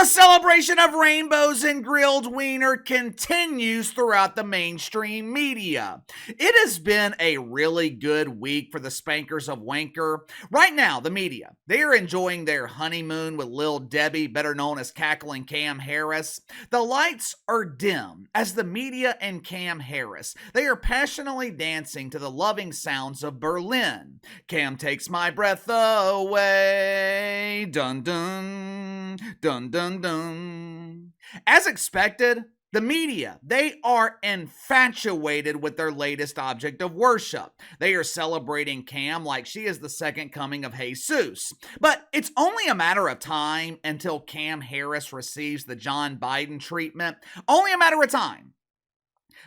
celebration of rainbows and grilled wiener continues throughout the mainstream media. It has been a really good week for the spankers of Wanker. Right now, the media, they are enjoying their honeymoon with Lil Debbie, better known as Cackling Cam Harris. The lights are dim as the media and Cam Harris, they are passionately dancing to the loving sounds of Berlin. Cam takes my breath away. Dun dun. Dun dun dun. As expected, the media, they are infatuated with their latest object of worship. They are celebrating Cam like she is the second coming of Jesus. But it's only a matter of time until Cam Harris receives the John Biden treatment. Only a matter of time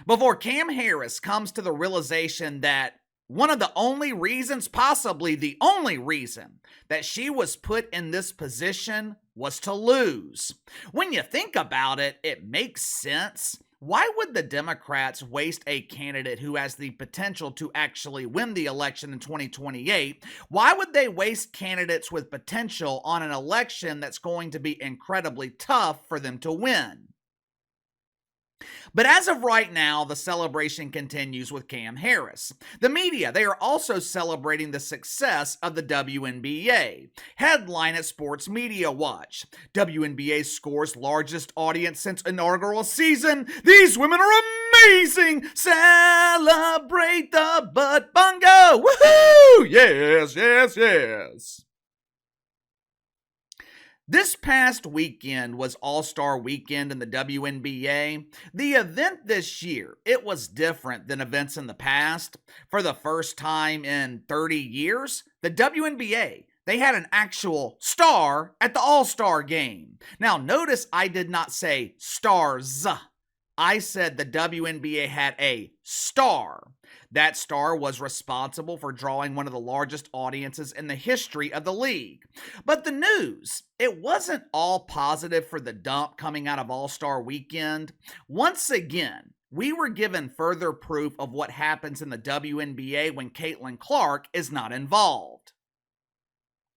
before Cam Harris comes to the realization that one of the only reasons, possibly the only reason, that she was put in this position was to lose. When you think about it, it makes sense. Why would the Democrats waste a candidate who has the potential to actually win the election in 2028? Why would they waste candidates with potential on an election that's going to be incredibly tough for them to win? But as of right now, the celebration continues with Cam Harris. The media, they are also celebrating the success of the WNBA. Headline at Sports Media Watch. WNBA scores largest audience since inaugural season. These women are amazing. Celebrate the butt bongo. Woohoo! Yes, yes, yes. This past weekend was All-Star Weekend in the WNBA. The event this year, it was different than events in the past. For the first time in 30 years, the WNBA, they had an actual star at the All-Star Game. Now, notice I did not say stars. I said the WNBA had a star. That star was responsible for drawing one of the largest audiences in the history of the league. But the news, it wasn't all positive for the dump coming out of All-Star Weekend. Once again, we were given further proof of what happens in the WNBA when Caitlyn Clark is not involved.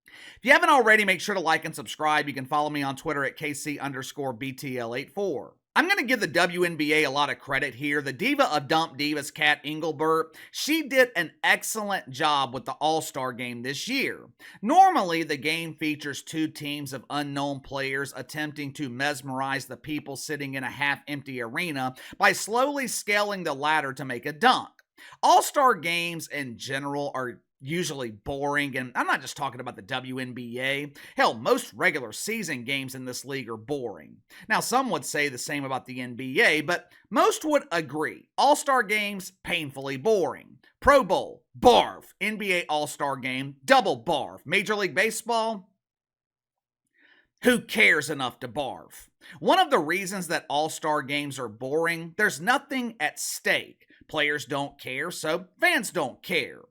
If you haven't already, make sure to like and subscribe. You can follow me on Twitter at KC_BTL84. I'm going to give the WNBA a lot of credit here. The diva of Dump Divas, Kat Engelbert, she did an excellent job with the All-Star Game this year. Normally, the game features two teams of unknown players attempting to mesmerize the people sitting in a half-empty arena by slowly scaling the ladder to make a dunk. All-Star games in general are usually boring, and I'm not just talking about the WNBA. Hell, most regular season games in this league are boring. Now, some would say the same about the NBA, but most would agree. All-Star games, painfully boring. Pro Bowl, barf. NBA All-Star Game, double barf. Major League Baseball, who cares enough to barf? One of the reasons that All-Star games are boring, there's nothing at stake. Players don't care, so fans don't care.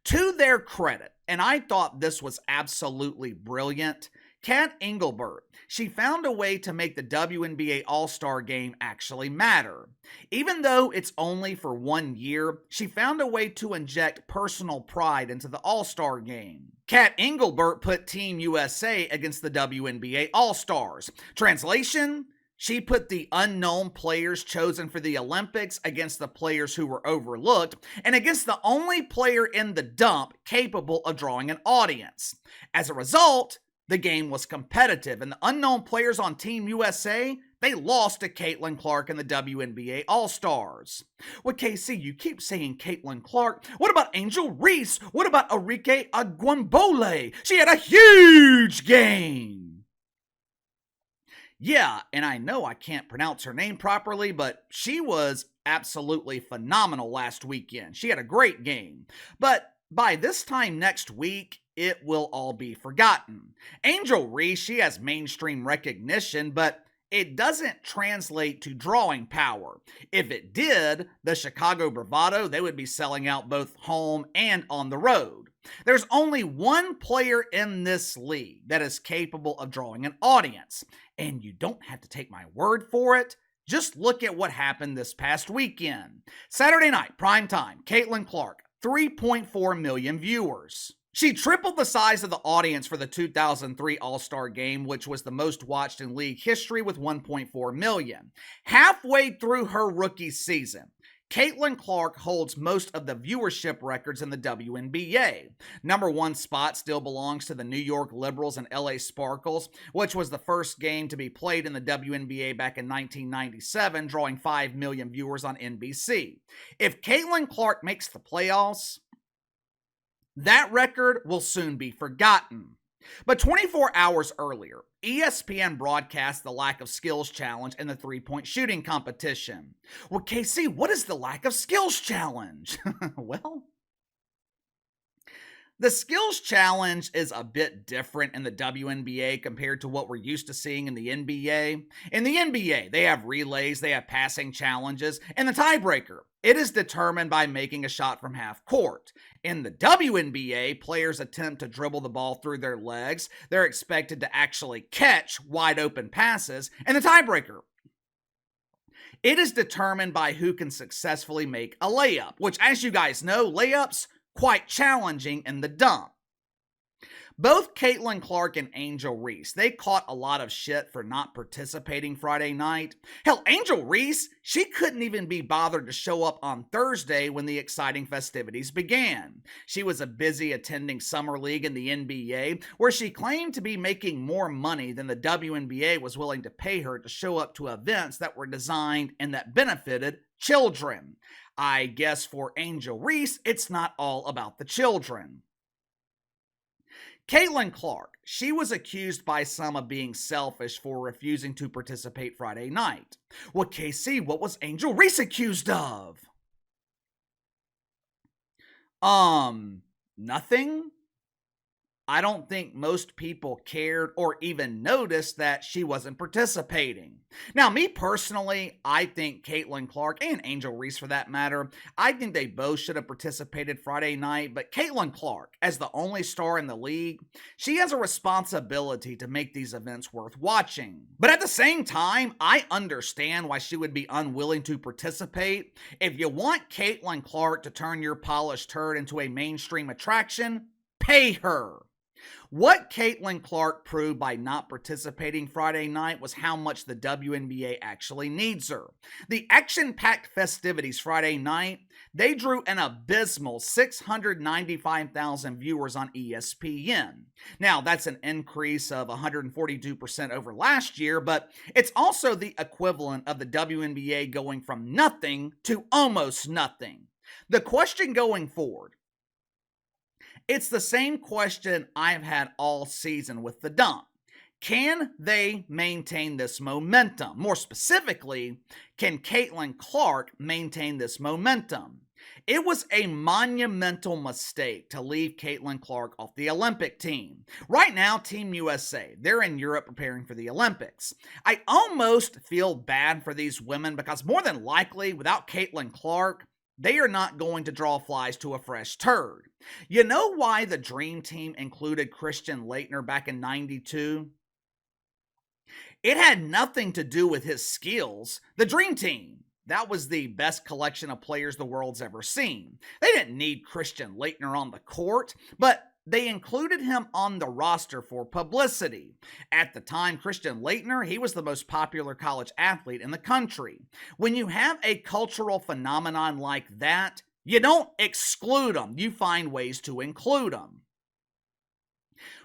To their credit, and I thought this was absolutely brilliant, Kat Engelbert, she found a way to make the WNBA All-Star Game actually matter. Even though it's only for 1 year, she found a way to inject personal pride into the All-Star Game. Kat Engelbert put Team USA against the WNBA All-Stars. Translation? She put the unknown players chosen for the Olympics against the players who were overlooked and against the only player in the dump capable of drawing an audience. As a result, the game was competitive, and the unknown players on Team USA, they lost to Caitlyn Clark and the WNBA All-Stars. Well, KC, you keep saying Caitlyn Clark. What about Angel Reese? What about Arike Agwambole? She had a huge game. Yeah, and I know I can't pronounce her name properly, but she was absolutely phenomenal last weekend. She had a great game. But by this time next week, it will all be forgotten. Angel Reese, she has mainstream recognition, but it doesn't translate to drawing power. If it did, the Chicago Bravado, they would be selling out both home and on the road. There's only one player in this league that is capable of drawing an audience, and you don't have to take my word for it. Just look at what happened this past weekend. Saturday night, prime time, Caitlyn Clark, 3.4 million viewers. She tripled the size of the audience for the 2003 All-Star Game, which was the most watched in league history with 1.4 million. Halfway through her rookie season, Caitlyn Clark holds most of the viewership records in the WNBA. Number one spot still belongs to the New York Liberals and LA Sparkles, which was the first game to be played in the WNBA back in 1997, drawing 5 million viewers on NBC. If Caitlyn Clark makes the playoffs, that record will soon be forgotten. But 24 hours earlier, ESPN broadcast the lack of skills challenge in the three-point shooting competition. Well, KC, what is the lack of skills challenge? Well, the skills challenge is a bit different in the WNBA compared to what we're used to seeing in the NBA. In the NBA, they have relays, they have passing challenges, and the tiebreaker, it is determined by making a shot from half court. In the WNBA, players attempt to dribble the ball through their legs. They're expected to actually catch wide open passes, and the tiebreaker, it is determined by who can successfully make a layup, which, as you guys know, layups quite challenging in the dunk. Both Caitlyn Clark and Angel Reese, they caught a lot of shit for not participating Friday night. Hell, Angel Reese, she couldn't even be bothered to show up on Thursday when the exciting festivities began. She was busy attending Summer League in the NBA, where she claimed to be making more money than the WNBA was willing to pay her to show up to events that were designed and that benefited children. I guess for Angel Reese, it's not all about the children. Caitlyn Clark, she was accused by some of being selfish for refusing to participate Friday night. Well, KC, what was Angel Reese accused of? Nothing. I don't think most people cared or even noticed that she wasn't participating. Now, me personally, I think Caitlyn Clark and Angel Reese for that matter, I think they both should have participated Friday night, but Caitlyn Clark, as the only star in the league, she has a responsibility to make these events worth watching. But at the same time, I understand why she would be unwilling to participate. If you want Caitlyn Clark to turn your polished turd into a mainstream attraction, pay her. What Caitlyn Clark proved by not participating Friday night was how much the WNBA actually needs her. The action-packed festivities Friday night, they drew an abysmal 695,000 viewers on ESPN. Now, that's an increase of 142% over last year, but it's also the equivalent of the WNBA going from nothing to almost nothing. The question going forward, it's the same question I've had all season with the dump. Can they maintain this momentum? More specifically, can Caitlyn Clark maintain this momentum? It was a monumental mistake to leave Caitlyn Clark off the Olympic team. Right now, Team USA, they're in Europe preparing for the Olympics. I almost feel bad for these women because more than likely, without Caitlyn Clark, they are not going to draw flies to a fresh turd. You know why the Dream Team included Christian Laettner back in '92? It had nothing to do with his skills. The Dream Team, that was the best collection of players the world's ever seen. They didn't need Christian Laettner on the court, but they included him on the roster for publicity. At the time, Christian Laettner, he was the most popular college athlete in the country. When you have a cultural phenomenon like that, you don't exclude them. You find ways to include them.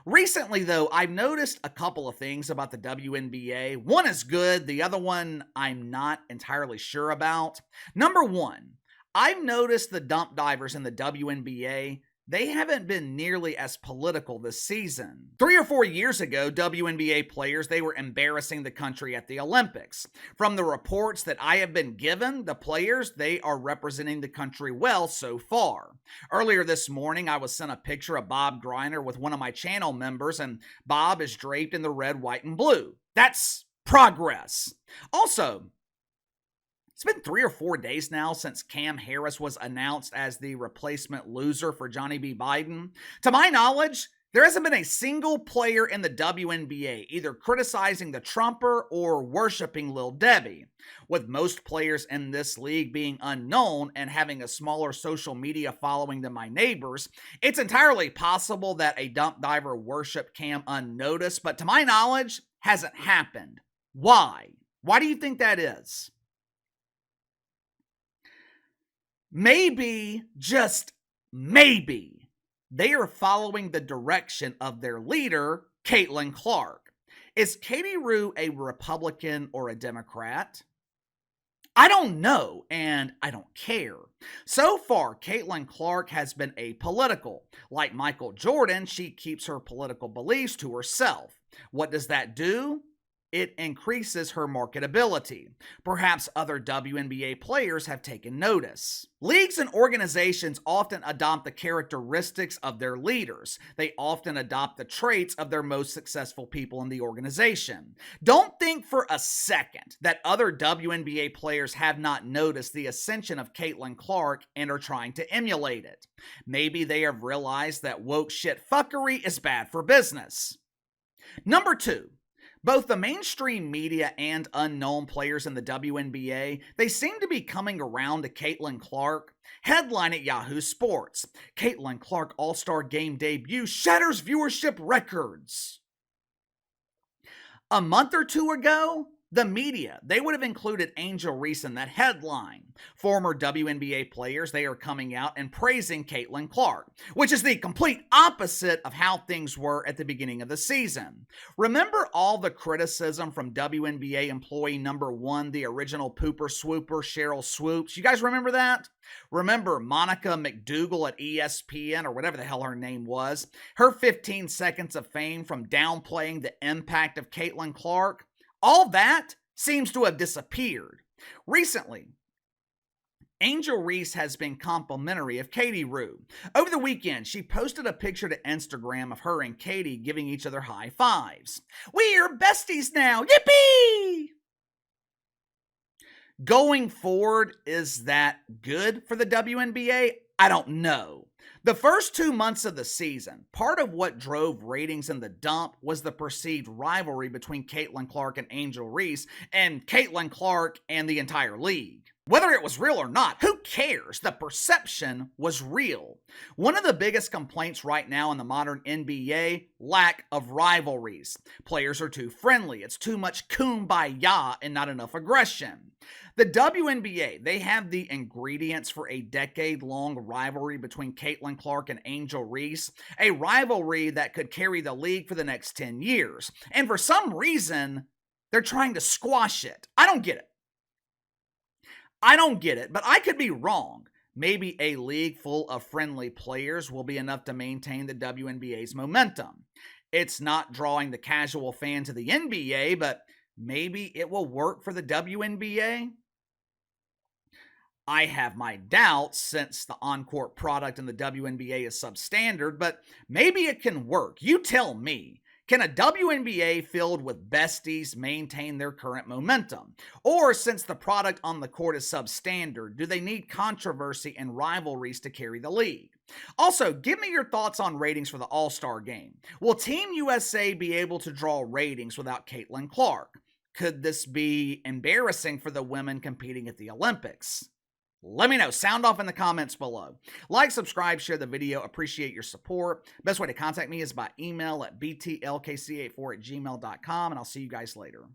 Recently, though, I've noticed a couple of things about the WNBA. One is good, the other one I'm not entirely sure about. Number one, I've noticed the dump divers in the WNBA, they haven't been nearly as political this season. 3 or 4 years ago, WNBA players, they were embarrassing the country at the Olympics. From the reports that I have been given, the players, they are representing the country well so far. Earlier this morning, I was sent a picture of Bob Griner with one of my channel members, and Bob is draped in the red, white, and blue. That's progress. Also, it's been 3 or 4 days now since Cam Harris was announced as the replacement loser for Johnny B. Biden. To my knowledge, There hasn't been a single player in the WNBA either criticizing the Trumper or worshiping Lil Debbie. With most players in this league being unknown and having a smaller social media following than my neighbors, it's entirely possible that a dump diver worship Cam unnoticed, but to my knowledge, hasn't happened. Why? Why do you think that is? Maybe, just maybe, they are following the direction of their leader, Caitlyn Clark. Is Katie Rue a Republican or a Democrat? I don't know, and I don't care. So far, Caitlyn Clark has been apolitical. Like Michael Jordan, she keeps her political beliefs to herself. What does that do? It increases her marketability. Perhaps other WNBA players have taken notice. Leagues and organizations often adopt the characteristics of their leaders. They often adopt the traits of their most successful people in the organization. Don't think for a second that other WNBA players have not noticed the ascension of Caitlyn Clark and are trying to emulate it. Maybe they have realized that woke shit fuckery is bad for business. Number 2. Both the mainstream media and unknown players in the WNBA, they seem to be coming around to Caitlyn Clark. Headline at Yahoo Sports: Caitlyn Clark All-Star Game debut shatters viewership records. A month or two ago, the media, they would have included Angel Reese in that headline. Former WNBA players, they are coming out and praising Caitlyn Clark, which is the complete opposite of how things were at the beginning of the season. Remember all the criticism from WNBA employee number 1, the original pooper swooper, Cheryl Swoops? You guys remember that? Remember Monica McDougal at ESPN, or whatever the hell her name was? Her 15 seconds of fame from downplaying the impact of Caitlyn Clark? All that seems to have disappeared. Recently, Angel Reese has been complimentary of Katie Rue. Over the weekend, she posted a picture to Instagram of her and Katie giving each other high fives. "We're besties now, yippee!" Going forward, is that good for the WNBA? I don't know. The first 2 months of the season, part of what drove ratings in the dump was the perceived rivalry between Caitlyn Clark and Angel Reese, and Caitlyn Clark and the entire league. Whether it was real or not, who cares? The perception was real. One of the biggest complaints right now in the modern NBA, lack of rivalries. Players are too friendly. It's too much kumbaya and not enough aggression. The WNBA, they have the ingredients for a decade-long rivalry between Caitlyn Clark and Angel Reese, a rivalry that could carry the league for the next 10 years. And for some reason, they're trying to squash it. I don't get it, but I could be wrong. Maybe a league full of friendly players will be enough to maintain the WNBA's momentum. It's not drawing the casual fan to the NBA, but maybe it will work for the WNBA? I have my doubts since the on-court product in the WNBA is substandard, but maybe it can work. You tell me. Can a WNBA filled with besties maintain their current momentum? Or since the product on the court is substandard, do they need controversy and rivalries to carry the league? Also, give me your thoughts on ratings for the All-Star Game. Will Team USA be able to draw ratings without Caitlyn Clark? Could this be embarrassing for the women competing at the Olympics? Let me know. Sound off in the comments below. Like, subscribe, share the video. Appreciate your support. Best way to contact me is by email at btlkc84@gmail.com, and I'll see you guys later.